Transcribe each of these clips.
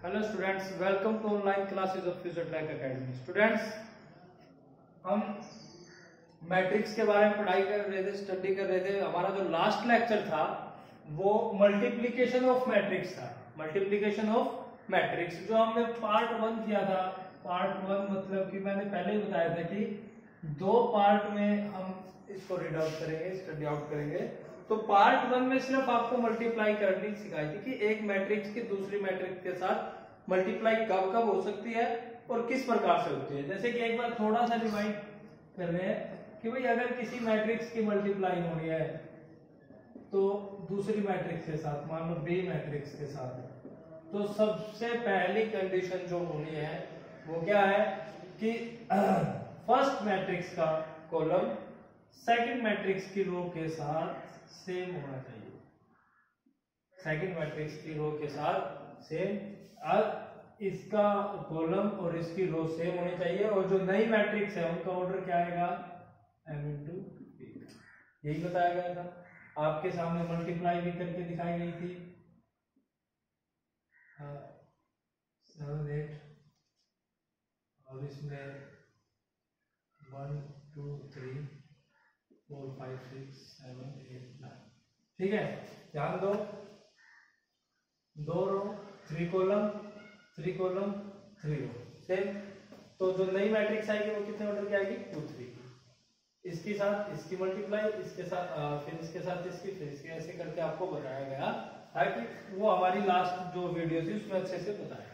Hello students, welcome to online classes of Future Track Academy. Students, हम matrix के बारे में पढ़ाई कर रहे थे, स्टडी कर रहे थे। हमारा जो लास्ट लेक्चर था वो मल्टीप्लिकेशन ऑफ मैट्रिक्स था। मल्टीप्लिकेशन ऑफ मैट्रिक्स जो हमने पार्ट 1 किया था। पार्ट 1 मतलब कि मैंने पहले ही बताया था कि दो पार्ट में हम इसको रीड आउट करेंगे, स्टडी आउट करेंगे। तो पार्ट 1 में सिर्फ आपको मल्टीप्लाई करनी सिखाई थी कि एक मैट्रिक्स की दूसरी मैट्रिक्स के साथ मल्टीप्लाई कब कब हो सकती है और किस प्रकार से होती है। जैसे कि एक बार थोड़ा सा रिवाइंड कर रहे हैं कि भाई अगर किसी मैट्रिक्स की मल्टीप्लाई होनी है तो दूसरी मैट्रिक्स के साथ, मान लो बी मैट्रिक्स के साथ, तो सबसे पहली कंडीशन जो होनी है वो क्या है कि फर्स्ट मैट्रिक्स का कॉलम सेकंड मैट्रिक्स की रो के साथ सेम होना चाहिए। सेकंड मैट्रिक्स की रो के साथ सेम, अब इसका कॉलम और इसकी रो सेम होनी चाहिए। और जो नई मैट्रिक्स है उनका ऑर्डर क्या आएगा, m into p। यही बताया गया था, आपके सामने मल्टीप्लाई भी करके दिखाई गई थी। 7 8 और इसमें 1 2 3 4 5 6 7 8 9। ठीक है, ध्यान दो, दो रो 3 कॉलम 3 कॉलम 3 रो सेम। तो जो नई मैट्रिक्स आएगी वो कितने ऑर्डर की आएगी, 2 3 की। इसके साथ इसकी मल्टीप्लाई, इसके साथ फिर इसके साथ इसकी, फिर इसके, ऐसे करके आपको बताया गया ताकि वो हमारी लास्ट जो वीडियो थी उसमें अच्छे से बताया।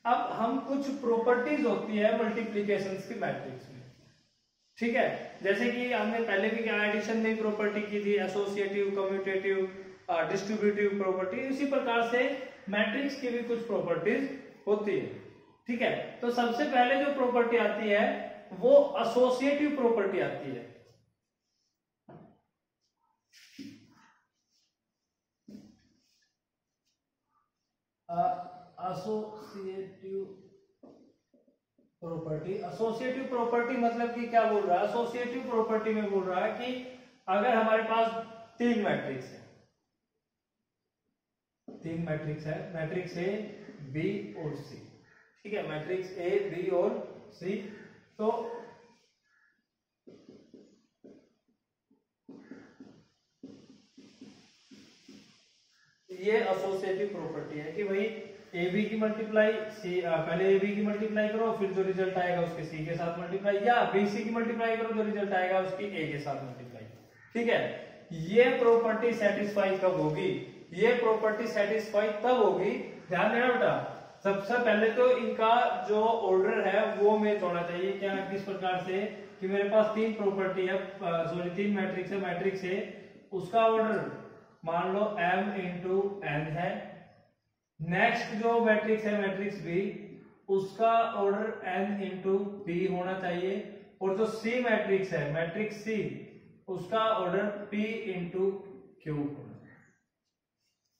अब हम कुछ प्रॉपर्टीज होती है मल्टीप्लिकेशंस की मैट्रिक्स में, ठीक है। जैसे कि हमने पहले भी क्या एडिशन में प्रॉपर्टी की थी, एसोसिएटिव, कम्यूटेटिव, डिस्ट्रीब्यूटिव प्रॉपर्टी। इसी प्रकार से मैट्रिक्स की भी कुछ प्रॉपर्टीज होती है, ठीक है। तो सबसे पहले जो प्रॉपर्टी आती है वो एसोसिएटिव प्रॉपर्टी आती है। एसोसिएटिव प्रॉपर्टी मतलब कि क्या बोल रहा है, एसोसिएटिव प्रॉपर्टी में बोल रहा है कि अगर हमारे पास तीन मैट्रिक्स है, मैट्रिक्स ए, बी और सी, ठीक है, मैट्रिक्स ए, बी और सी, तो ये एसोसिएटिव प्रॉपर्टी है कि भाई ए बी की मल्टीप्लाई सी, पहले ए बी की मल्टीप्लाई करो, फिर जो रिजल्ट आएगा उसके सी के साथ मल्टीप्लाई, या बी सी की मल्टीप्लाई करो, जो रिजल्ट आएगा उसकी ए के साथ मल्टीप्लाई, ठीक है। ये प्रॉपर्टी सेटिस्फाई कब होगी, ये प्रॉपर्टी सेटिस्फाई तब होगी, ध्यान देना बेटा। सबसे पहले तो इनका जो ऑर्डर है वो मैच होना चाहिए। क्या, किस प्रकार से कि मेरे पास तीन प्रॉपर्टी है, सॉरी तीन मैट्रिक्स है, मैट्रिक्स है उसका ऑर्डर मान लो m इंटू n है। नेक्स्ट जो मैट्रिक्स है मैट्रिक्स बी, उसका ऑर्डर n इंटू p होना चाहिए। और जो सी मैट्रिक्स है मैट्रिक्स सी, उसका ऑर्डर p इंटू क्यू होना।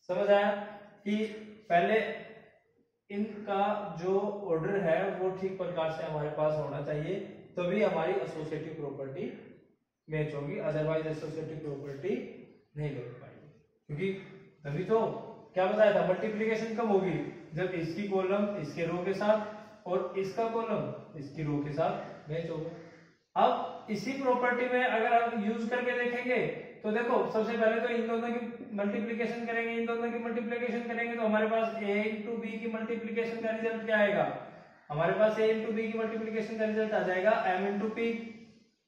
समझ आया कि पहले इनका जो ऑर्डर है वो ठीक प्रकार से हमारे पास होना चाहिए, तभी हमारी एसोसिएटिव प्रॉपर्टी मैच होगी, अदरवाइज एसोसिएटिव प्रॉपर्टी नहीं लग पाएगी। क्योंकि तभी तो क्या बताया था, मल्टीप्लिकेशन कब होगी, जब इसकी कॉलम इसके रो के साथ और इसका कॉलम इसकी रो के साथ मैच होगा। अब इसी प्रॉपर्टी में अगर हम यूज करके देखेंगे तो देखो, सबसे पहले तो इन दोनों की मल्टीप्लिकेशन करेंगे, इन दोनों की मल्टीप्लिकेशन करेंगे तो हमारे पास a इंटू बी की मल्टीप्लिकेशन का रिजल्ट क्या आएगा, हमारे पास a इंटू बी की मल्टीप्लिकेशन का रिजल्ट आ जाएगा m इंटू पी,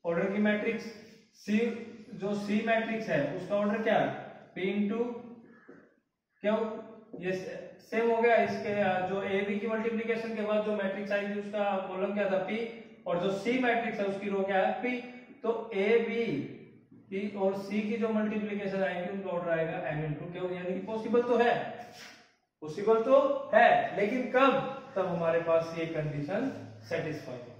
ऑर्डर की मैट्रिक्स सी, जो सी मैट्रिक्स है उसका ऑर्डर क्या है p इंटू क्यों, ये सेम हो गया। इसके जो ए बी की मल्टीप्लिकेशन के बाद जो मैट्रिक्स आएगी उसका कॉलम क्या था p, और जो सी मैट्रिक्स है उसकी रो क्या है p। तो ए बी की और सी की जो मल्टीप्लिकेशन आएगी उनका ऑर्डर आएगा m इंटू क्यों, यानी कि पॉसिबल तो है, पॉसिबल तो है, लेकिन कब, तब हमारे पास ये कंडीशन सेटिस्फाई हो।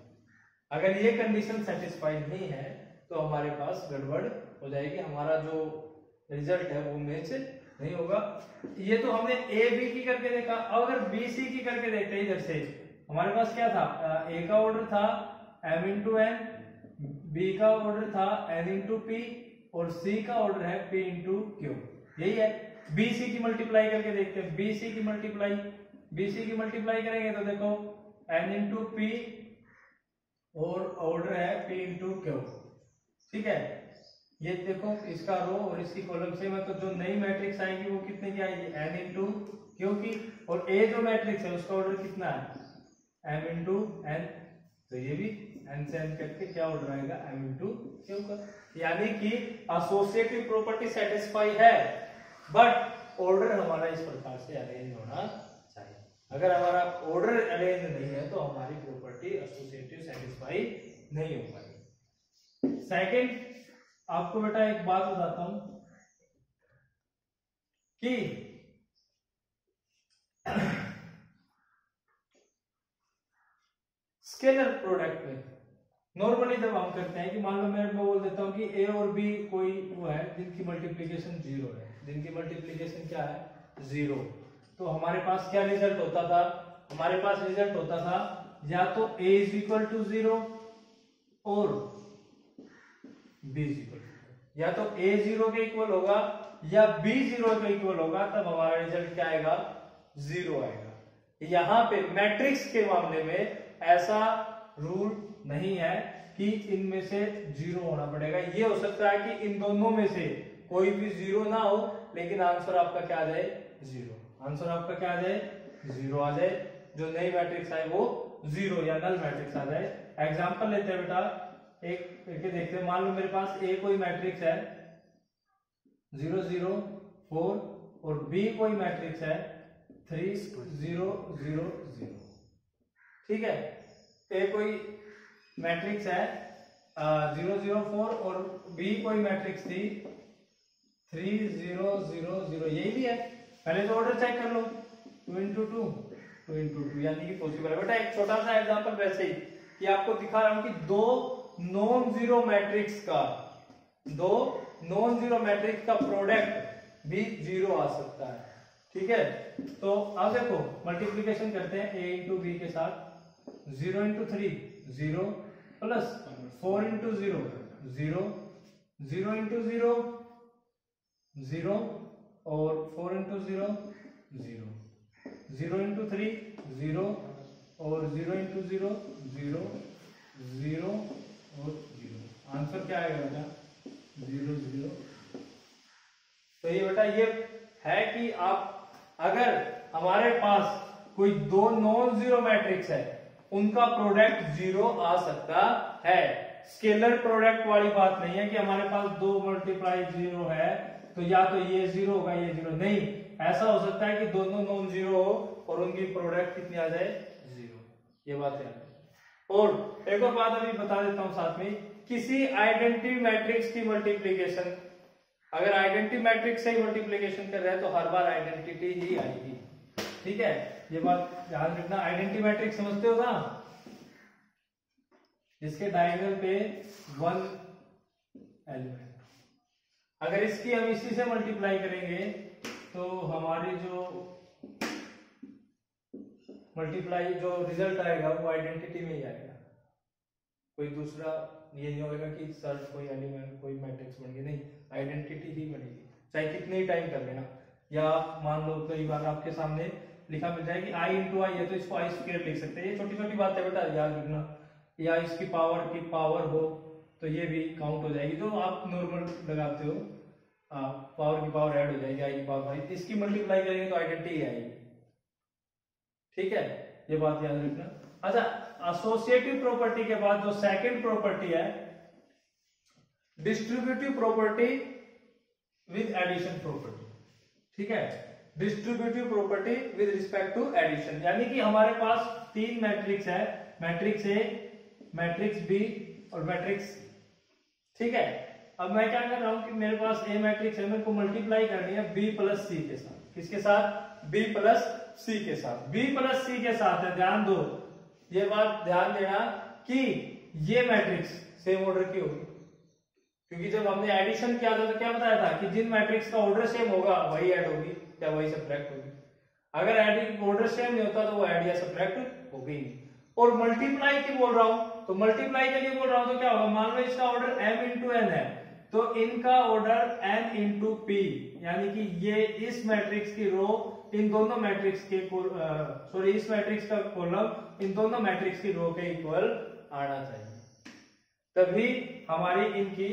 अगर ये कंडीशन सेटिस्फाई नहीं है तो हमारे पास गड़बड़ हो जाएगी, हमारा जो रिजल्ट है वो मैच नहीं होगा। ये तो हमने ए बी की करके देखा। अब अगर बी सी की करके देखते हैं, इधर से हमारे पास क्या था, ए का ऑर्डर था m इंटू एन, बी का ऑर्डर था n इंटू पी, और सी का ऑर्डर है p इंटू क्यू। यही है, बी सी की मल्टीप्लाई करके देखते हैं, बी सी की मल्टीप्लाई BC की मल्टीप्लाई करेंगे तो देखो n इंटू पी और ऑर्डर है P इंटू क्यू, ठीक है। ये देखो इसका रो और इसकी कॉलम सेम है, तो जो नई मैट्रिक्स आएगी वो कितने की आएगी, n इंटू क्यू की, और A जो मैट्रिक्स है उसका ऑर्डर कितना है m इंटू n, तो ये भी n से n करके क्या ऑर्डर आएगा m इंटू क्यू का। यानी कि एसोसिएटिव प्रॉपर्टी सेटिस्फाई है, बट ऑर्डर हमारा इस प्रकार से अरेंज होना चाहिए। अगर हमारा ऑर्डर अरेंज नहीं है तो हमारी प्रॉपर्टी एसोसिएटिव सेटिस्फाई नहीं हो पाएगी। सेकंड, आपको बेटा एक बात बताता हूं कि स्केलर प्रोडक्ट में नॉर्मली जब हम करते हैं कि मान लो मैं बोल देता हूं कि ए और बी कोई वो है जिनकी मल्टीप्लिकेशन 0 है, जिनकी मल्टीप्लिकेशन क्या है 0, तो हमारे पास क्या रिजल्ट होता था, हमारे पास रिजल्ट होता था या तो a इज इक्वल टू 0 और b इज इक्वल टू, या तो a 0 के इक्वल होगा या b 0 के इक्वल होगा, तब हमारा रिजल्ट क्या आएगा 0 आएगा। यहाँ पे मैट्रिक्स के मामले में ऐसा रूल नहीं है कि इनमें से 0 होना पड़ेगा। ये हो सकता है कि इन दोनों में से कोई भी 0 ना हो, लेकिन आंसर आपका क्या आ जाए 0, आंसर आपका क्या आ जाए 0 आ जाए, जो नई मैट्रिक्स आए वो 0 या नल मैट्रिक्स आ जाए। एग्जांपल लेते हैं बेटा, एक करके देखते हैं। मान लो मेरे पास A कोई मैट्रिक्स है 0 0 4 और B कोई मैट्रिक्स है 3 0 0 0, ठीक है। A कोई मैट्रिक्स है 0 0 4 और B कोई मैट्रिक्स थी 3 0 0 0, यही भी है। पहले तो ऑर्डर चेक कर लो, 2 इंटू 2 2 इंटू 2, यानी कि पॉसिबल है। बेटा एक छोटा सा एग्जांपल वैसे ही कि आपको दिखा रहा हूं कि दो नॉन जीरो मैट्रिक्स का प्रोडक्ट भी 0 आ सकता है, ठीक है। तो अब देखो मल्टीप्लिकेशन करते हैं a इंटू बी के साथ, 0 इंटू 3 0 प्लस 4 इंटू 0 0 0 इंटू 0 0 और 4 इंटू 0 0 0 इंटू 3 0 और 0 इंटू 0 0 0 और 0, आंसर क्या आएगा बेटा 0 0। तो ये बेटा ये है कि आप अगर हमारे पास कोई दो नॉन जीरो मैट्रिक्स है उनका प्रोडक्ट 0 आ सकता है। स्केलर प्रोडक्ट वाली बात नहीं है कि हमारे पास 2 मल्टीप्लाई 0 है तो या तो ये 0 होगा ये 0, नहीं, ऐसा हो सकता है कि दोनों नॉन जीरो हो और उनकी प्रोडक्ट कितनी आ जाए 0, ये बात है। और एक और बात अभी बता देता हूं साथ में, किसी आइडेंटिटी मैट्रिक्स की मल्टीप्लिकेशन, अगर आइडेंटिटी मैट्रिक्स से ही मल्टीप्लिकेशन कर रहे हैं तो हर बार आइडेंटिटी ही आएगी, ठीक है। ये बात ध्यान रखना। आइडेंटिटी मैट्रिक्स समझते हो ना, इसके डायगोनल पे 1 एलिमेंट, अगर इसकी हम इसी से मल्टीप्लाई करेंगे तो हमारी जो मल्टीप्लाई जो रिजल्ट आएगा वो आइडेंटिटी में ही आएगा, कोई दूसरा ये नहीं होगा कि सर कोई एलिमेंट कोई मैट्रिक्स बन गई, नहीं, आइडेंटिटी ही बनेगी चाहे कितने ही टाइम कर लेना। या मान लो कई बार आपके सामने लिखा मिल जाए कि आई इंटू आई है तो इसको आई स्क्वायर लिख सकते हैं, ये छोटी छोटी बात है बेटा याद रखना। या इसकी पावर हो तो ये भी काउंट हो जाएगी, जो आप नॉर्मल लगाते हो, पावर की पावर ऐड हो जाएगी, आई की पावर 5, इसकी मल्टीप्लाई करेंगे तो आइडेंटिटी आएगी, ठीक है, ये बात याद रखना। अच्छा, एसोसिएटिव प्रॉपर्टी के बाद जो सेकंड प्रॉपर्टी है distributive property with addition property, ठीक है। Distributive property with respect to addition, यानी कि हमारे पास 3 मैट्रिक्स है, मैट्रिक्स ए, मैट्रिक्स बी और मैट्रिक्स, ठीक है। अब मैं क्या कर रहा हूं कि मेरे पास ए मैट्रिक्स है, मेरे को मल्टीप्लाई करनी है बी प्लस सी के साथ, किसके साथ, बी प्लस सी के साथ, बी प्लस सी के साथ है। ध्यान दो, ये बात ध्यान देना कि ये मैट्रिक्स सेम ऑर्डर की होगी, क्योंकि जब हमने एडिशन किया था तो क्या बताया था कि जिन मैट्रिक्स का ऑर्डर सेम होगा वही ऐड होगी या वही सब्ट्रैक्ट होगी। अगर ऑर्डर सेम नहीं होता तो वो ऐड या सब्ट्रैक्ट होगी नहीं। और मल्टीप्लाई की बोल रहा हूं तो मल्टीप्लाई के लिए बोल रहा हूं तो क्या होगा, मान लो इसका ऑर्डर m इंटू n है तो इनका ऑर्डर n इंटू p, यानी कि ये इस मैट्रिक्स की रो इन दोनों मैट्रिक्स के सॉरी इस मैट्रिक्स का कॉलम इन दोनों मैट्रिक्स की रो के इक्वल आना चाहिए, तभी हमारी इनकी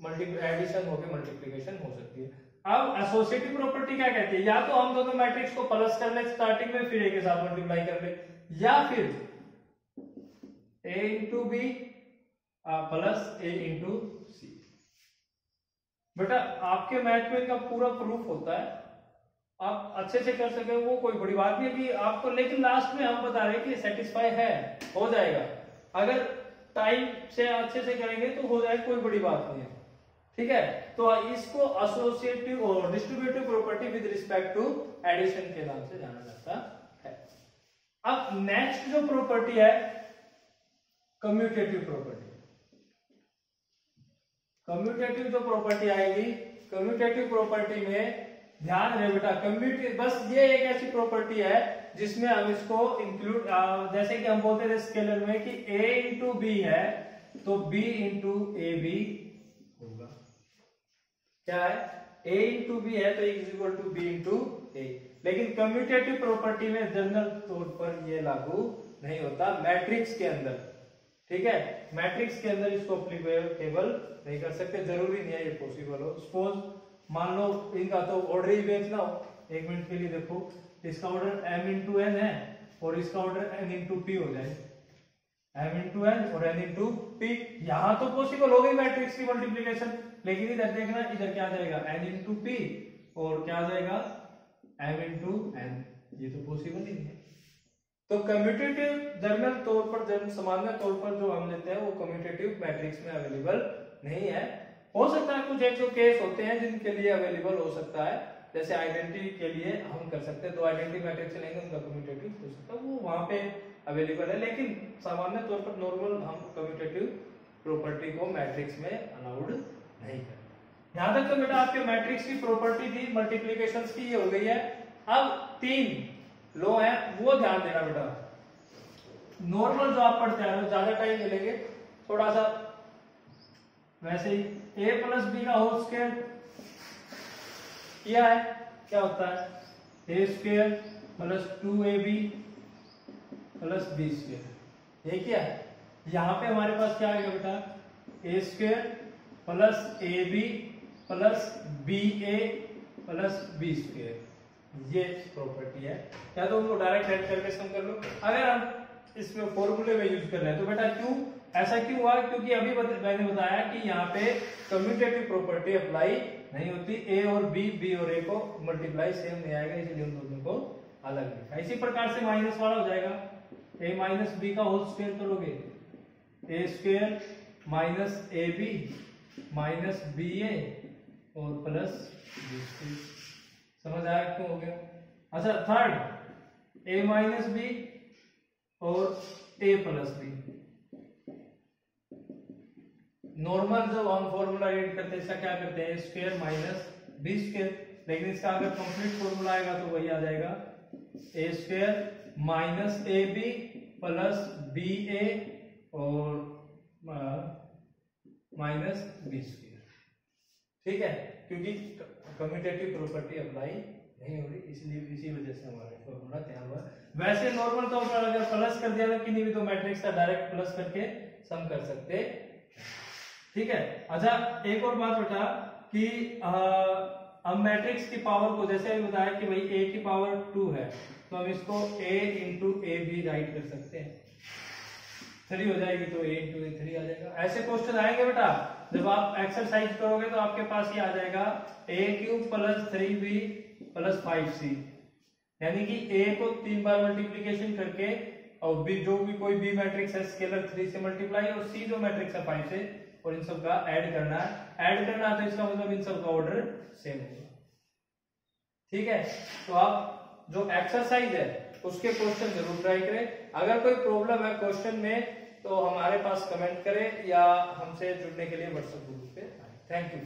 एडिशन होकर मल्टीप्लिकेशन हो सकती है। अब एसोसिएटिव प्रॉपर्टी क्या कहती है, या तो हम दोनों मैट्रिक्स को प्लस कर ले स्टार्टिंग में, फिर ए के साथ मल्टीप्लाई कर ले, या फिर a into B plus a into C. बेटा आपके मैथ में इनका पूरा प्रूफ होता है, आप अच्छे से कर सके वो कोई बड़ी बात नहीं है कि आपको, लेकिन लास्ट में हम बता रहे हैं कि सेटिस्फाई है, हो जाएगा। अगर टाइम से अच्छे से करेंगे तो हो जाएगा, कोई बड़ी बात नहीं है। ठीक है, तो इसको एसोसिएटिव और distributive property with respect to addition के नाम से जाना जाता है। अब नेक्स्ट जो प्रॉपर्टी है कम्यूटेटिव प्रॉपर्टी। कम्यूटेटिव जो प्रॉपर्टी आएगी, कम्यूटेटिव प्रॉपर्टी में ध्यान रहे बेटा, कम्यूटेटिव बस ये एक ऐसी प्रॉपर्टी है जिसमें हम इसको इंक्लूड, जैसे कि हम बोलते थे स्केलर में कि a इंटू बी है तो b इंटू ए बी होगा। क्या है, a इंटू बी है तो is equal to b into A. लेकिन कम्यूटेटिव प्रॉपर्टी में जनरल तौर पर ये लागू नहीं होता मैट्रिक्स के अंदर। ठीक है, मैट्रिक्स के अंदर इसको अप्लीकेबल नहीं कर सकते, जरूरी नहीं है ये पॉसिबल हो। सपोज मान लो इनका तो ऑर्डर ही बेचना हो, एक मिनट के लिए देखो, इसका ऑर्डर m इंटू एन है और इसका ऑर्डर n इंटू पी हो जाए, m इंटू एन और n इंटू पी। यहां तो पॉसिबल हो गई मैट्रिक्स की मल्टीप्लीकेशन, लेकिन इधर देखना, इधर क्या आ जाएगा n इंटू पी और क्या आ जाएगा m इंटू n, ये तो पॉसिबल ही नहीं है। तो कम्यूटेटिव जनरल तौर पर, सामान्य तौर पर जो हम लेते हैं वो कम्यूटेटिव मैट्रिक्स में अवेलेबल नहीं है। हो सकता है कुछ एक जो केस होते हैं जिनके लिए अवेलेबल हो सकता है, जैसे आइडेंटिटी के लिए हम कर सकते हैं, दो आइडेंटिटी मैट्रिक्स लेंगे उनका कम्यूटेटिव हो सकता है, वो वहां पे अवेलेबल है। लेकिन सामान्य तौर पर नॉर्मल हम कम्यूटेटिव प्रॉपर्टी को मैट्रिक्स में अलाउड नहीं करते। यहां तक तो बेटा आपके मैट्रिक्स की प्रॉपर्टी थी मल्टीप्लीकेशन की, ये हो गई है। अब 3 लो है वो ध्यान देना बेटा। नॉर्मल जो आप पढ़ते हैं ज्यादा टाइम ले लेंगे, थोड़ा सा वैसे ही a प्लस बी का होल स्क्वायर किया है, क्या होता है a square plus 2ab plus B square. ये क्या है, यहां पे हमारे पास क्या आएगा बेटा, a square plus ab plus ba plus B square. ये प्रॉपर्टी है, या तो उनको डायरेक्ट ऐड करके सम कर लो। अगर हम इसमें फॉर्मूले में यूज कर रहे हैं तो बेटा क्यों ऐसा क्यों हुआ, क्योंकि अभी मैंने बताया कि यहाँ पे कम्यूटेटिव प्रॉपर्टी अप्लाई नहीं होती, a और b और a को मल्टीप्लाई सेम नहीं आएगा, इसलिए उन दोनों को अलग लिखा। इसी प्रकार से माइनस वाला हो जाएगा, a माइनस बी का होल स्क्वायर करोगे a square minus A B minus B A और प्लस बी स्क्वायर। समझ आया क्यों हो गया। अच्छा थर्ड a माइनस बी और a प्लस बी। नॉर्मल जब हम फॉर्मूला एड करते हैं इसका क्या करते हैं, स्क्वायर माइनस बी स्क्वायर, लेकिन इसका अगर कंप्लीट फॉर्मूला आएगा तो वही आ जाएगा a square minus A B plus B A और माइनस बी स्क्वायर। ठीक है, क्योंकि कम्यूटेटिव प्रॉपर्टी अप्लाई नहीं हो रही, इसलिए इसी वजह से हमारा फॉर्मूला तैयार हुआ। वैसे नॉर्मल तौर पर अगर प्लस कर दिया तो किन्हीं भी तो मैट्रिक्स का डायरेक्ट प्लस करके सम कर सकते। ठीक है, अच्छा एक और बात बेटा कि हम मैट्रिक्स की पावर को, जैसे अभी बताया कि भाई a की पावर 2 है तो हम इसको a इंटू ए भी राइट कर सकते हैं, 3 हो जाएगी तो a इंटू ए 3 आ जाएगा। ऐसे क्वेश्चन आएंगे बेटा, जब आप एक्सरसाइज करोगे तो आपके पास ये आ जाएगा a cube plus 3b plus 5c, यानी कि a को 3 बार मल्टीप्लीकेशन करके और b जो भी कोई b मैट्रिक्स है स्केलर 3 से मल्टीप्लाई और c जो मैट्रिक्स है 5 से, और इन सब का ऐड करना है। ऐड करना है तो इसका मतलब इन सब का ऑर्डर सेम होगा। ठीक है, तो आप जो एक्सरसाइज है उसके क्वेश्चन जरूर ट्राई करें। अगर कोई प्रॉब्लम है क्वेश्चन में तो हमारे पास कमेंट करें या हमसे जुड़ने के लिए व्हाट्सएप ग्रुप पे आए। Thank you.